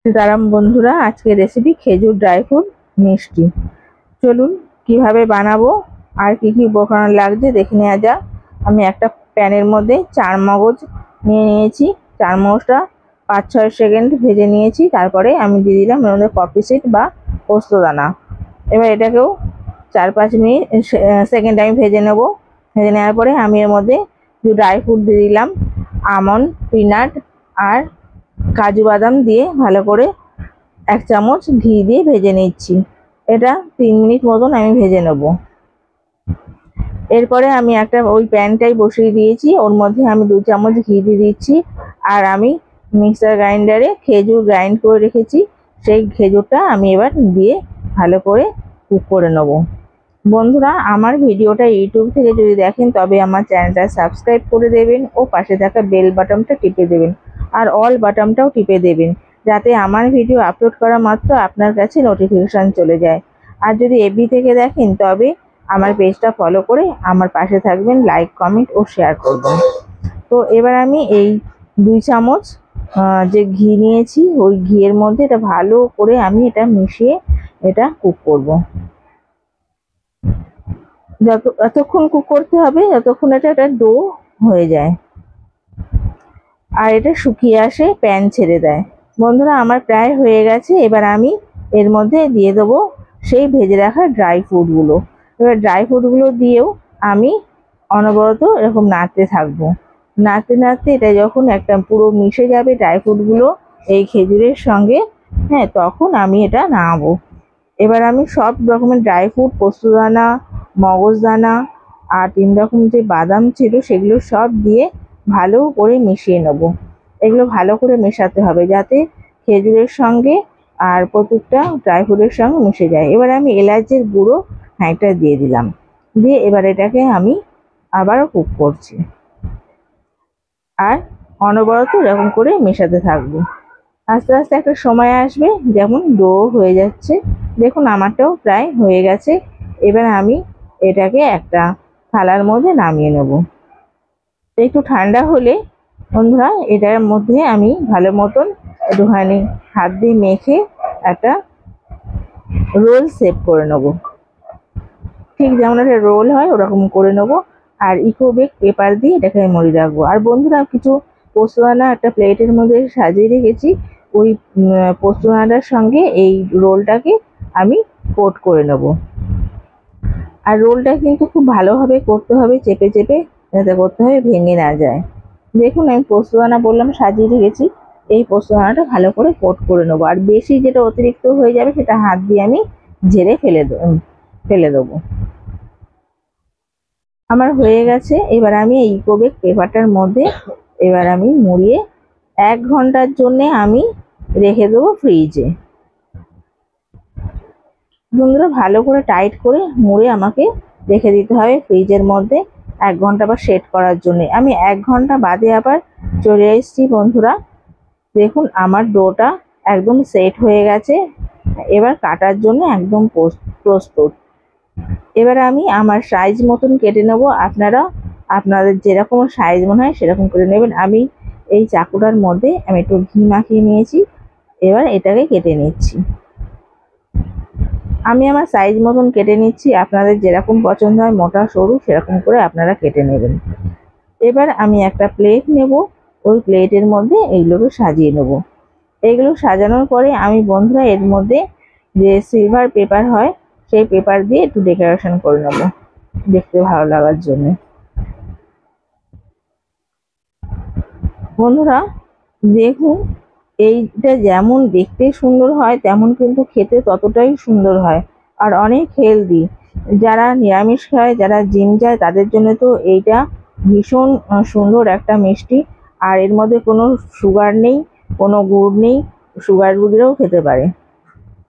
সীতারাম বন্ধুরা, আজকে রেসিপি খেজুর ড্রাই ফ্রুট মিষ্টি। চলুন কিভাবে বানাবো আর কি কি উপকরণ লাগছে দেখে নেওয়া যাক। আমি একটা প্যানের মধ্যে 4 মগজ নিয়ে নিয়েছি। 4 মগজটা 5-6 সেকেন্ড ভেজে নিয়েছি। তারপরে আমি দিয়ে দিলাম এর মধ্যে কফি সিড বা পোস্তদানা। এবার এটাকেও 4-5 সেকেন্ড আমি ভেজে নেব। ভেজে নেওয়ার পরে আমি এর মধ্যে ড্রাই ফ্রুট দিয়ে দিলাম, আমন্ড, পিনাট আর কাজু বাদাম দিয়ে ভালো করে 1 চামচ ঘি দিয়ে ভেজে নিচ্ছি। এটা 3 মিনিট মতন আমি ভেজে নেব। এরপরে আমি একটা ওই প্যানটাই বসিয়ে দিয়েছি, ওর মধ্যে আমি 2 চামচ ঘি দিয়ে দিচ্ছি। আর আমি মিক্সার গ্রাইন্ডারে খেজুর গ্রাইন্ড করে রেখেছি, সেই খেজুরটা আমি এবার দিয়ে ভালো করে কুক করে নেব। বন্ধুরা, আমার ভিডিওটা ইউটিউব থেকে যদি দেখেন তবে আমার চ্যানেলটা সাবস্ক্রাইব করে দেবেন ও পাশে থাকা বেল বাটনটা টিপে দেবেন আর অল বাটনটাও টিপে দেবেন, যাতে আমার ভিডিও আপলোড করা মাত্র আপনার কাছে নোটিফিকেশান চলে যায়। আর যদি এফবি থেকে দেখেন তবে আমার পেজটা ফলো করে আমার পাশে থাকবেন, লাইক, কমেন্ট ও শেয়ার করবেন। তো এবার আমি এই 2 চামচ যে ঘি নিয়েছি, ওই ঘিয়ের মধ্যে এটা ভালো করে আমি এটা মিশিয়ে এটা কুক করব। যতক্ষণ কুক করতে হবে যতক্ষণ এটা ডো হয়ে যায় আর এটা শুকিয়ে আসে, প্যান ছেড়ে দেয়। বন্ধুরা, আমার প্রায় হয়ে গেছে। এবার আমি এর মধ্যে দিয়ে দেবো সেই ভেজে রাখা ড্রাই ফ্রুটগুলো। এবার ড্রাই ফ্রুটগুলো দিয়েও আমি অনবরত এরকম নাড়তে থাকবো। নাড়তে নাড়তে এটা যখন একটা পুরো মিশে যাবে ড্রাই ফ্রুটগুলো এই খেজুরের সঙ্গে, হ্যাঁ, তখন আমি এটা নামাবো। এবার আমি সব রকমের ড্রাই ফ্রুট, পোস্তদানা, মগজদানা আর 3 রকম যে বাদাম ছিল সেগুলো সব দিয়ে ভালো করে মিশিয়ে নেব। এগুলো ভালো করে মেশাতে হবে যাতে খেজুরের সঙ্গে আর প্রত্যেকটা ড্রাই ফ্রুটের সঙ্গে মিশে যায়। এবার আমি এলাচের গুঁড়ো খানিকটা দিয়ে দিলাম, দিয়ে এবার এটাকে আমি আবারও কুক করছি আর অনবরত এরকম করে মেশাতে থাকবো। আস্তে আস্তে একটা সময় আসবে যেমন ডো হয়ে যাচ্ছে। দেখুন আমারটাও প্রায় হয়ে গেছে। এবার আমি এটাকে একটা থালার মধ্যে নামিয়ে নেব। একটু ঠান্ডা হলে বন্ধুরা এটার মধ্যে আমি ভালো মতন একটুখানি হাত দিয়ে মেখে একটা রোল শেপ করে নেব। ঠিক যেমন একটা রোল হয় ওরকম করে নেব আর ইকো বেক পেপার দিয়ে এটাকে মুড়িয়ে রাখবো। আর বন্ধুরা, কিছু পোস্তদানা একটা প্লেটের মধ্যে সাজিয়ে রেখেছি, ওই পোস্তদানাটার সঙ্গে এই রোলটাকে আমি কোট করে নেব। আর রোলটা কিন্তু খুব ভালোভাবে করতে হবে, চেপে চেপে যাতে করতে হবে, ভেঙে না যায়। দেখুন আমি পোস্তদানা বললাম সাজিয়ে রেখেছি, এই পোস্তদানাটা ভালো করে কোট করে নেবো। আর বেশি যেটা অতিরিক্ত হয়ে যাবে সেটা হাত দিয়ে আমি ঝেড়ে ফেলে দেবো। আমার হয়ে গেছে। এবার আমি এই ইকো বেক পেপারটার মধ্যে এবার আমি মুড়িয়ে 1 ঘন্টার জন্যে আমি রেখে দেবো ফ্রিজে। বন্ধুরা, ভালো করে টাইট করে মুড়ে আমাকে রেখে দিতে হবে ফ্রিজের মধ্যে 1 ঘন্টা বা সেট করার জন্য। আমি 1 ঘন্টা বাদে আবার চলে এসেছি। বন্ধুরা দেখুন আমার ডোটা একদম সেট হয়ে গেছে, এবার কাটার জন্য একদম প্রস্তুত। এবার আমি আমার সাইজ মতন কেটে নেব। আপনারা আপনাদের যেরকম সাইজ মনে হয় সেরকম করে নেবেন। আমি এই চাকুটার মধ্যে আমি একটু ঘি মাখিয়ে নিয়েছি, এবার এটাকে কেটে নিচ্ছি। আমি আমার সাইজ মতন কেটে নিচ্ছি, আপনাদের যেরকম পছন্দ হয় মোটা সরু সেরকম করে আপনারা কেটে নেবেন। এবার আমি একটা প্লেট নেব, ওই প্লেটের মধ্যে এইগুলোকে সাজিয়ে নেব। এইগুলো সাজানোর পরে আমি বন্ধুরা এর মধ্যে যে সিলভার পেপার হয় সেই পেপার দিয়ে একটু ডেকোরেশন করে নেব দেখতে ভালো লাগার জন্য। বন্ধুরা দেখুন, এইটা যেমন দেখতে সুন্দর হয় তেমন কিন্তু খেতে ততটাই সুন্দর হয় আর অনেক হেলদি। যারা নিরামিষ খায়, যারা জিম যায় তাদের জন্য তো এইটা ভীষণ সুন্দর একটা মিষ্টি। আর এর মধ্যে কোনো সুগার নেই, কোনো গুড় নেই, সুগার রুগীরাও খেতে পারে।